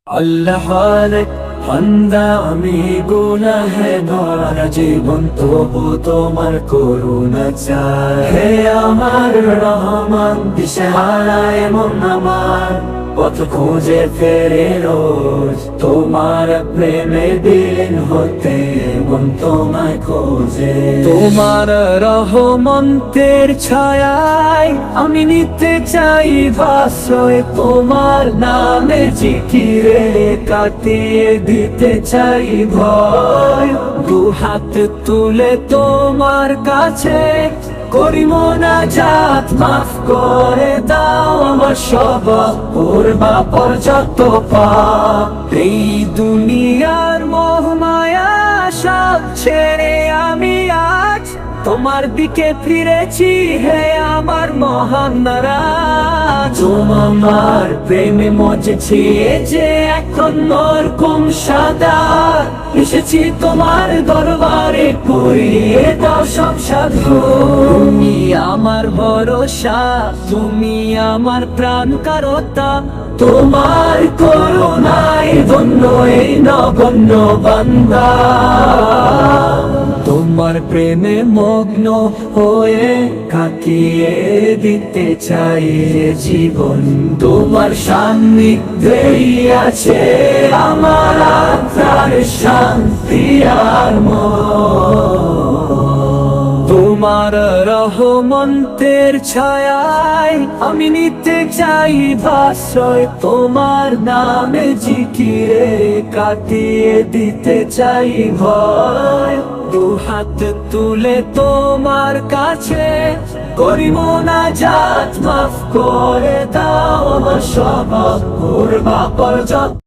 আল্লাহ বান্দা আমি গুনাহগার জীবন তবু তোমার করুণা চাই। হে আমার রহমান দিশেহারা এমন আমার পথ খুঁজে ফেরে রোজ তোমার প্রেমে বিলীন হতে মন তোমায় খোঁজে। তোমার রহমতের ছায়ায় আমি নিতে চাই ভাসয়, তোমার নামে জিকিরে কাটিয়ে দিতে চাই ভয়। দু হাত তুলে তোমার কাছে করি মোনাজাত, মাফ করে দাও আমার সব পূর্বাপর যত পাপ। এই দুনিয়ার মোহমায়া সব ছেড়ে আমি আজ তোমার দিকে ফিরেছি। হে আমার মহান নারাজ, তোমার প্রেমে মজেছি যে এখন নরকম সাদা। এসেছি তোমার দরবারে করিয়ে দাও সব সাধু। তুমি আমার ভরসা, তুমি আমার প্রাণ কারতা, তোমার করুণায় ধন্য এই নগণ্য বান্দা। তোমার প্রেমে মগ্ন হয়ে কাটিয়ে দিতে চাই জীবন। তোমার সান্নিধ্যেই আছে আমার আত্মার শান্তি আর তোমার রহমতের ছায়ায় আমি নিতে চাই ভাসয়, তোমার নামে জিকিরে কাটিয়ে দিতে চাই ভয়। দু হাত তুলে তোমার কাছে করি মোনাজাত, মাফ করে দাও আমার সব পূর্বাপর যত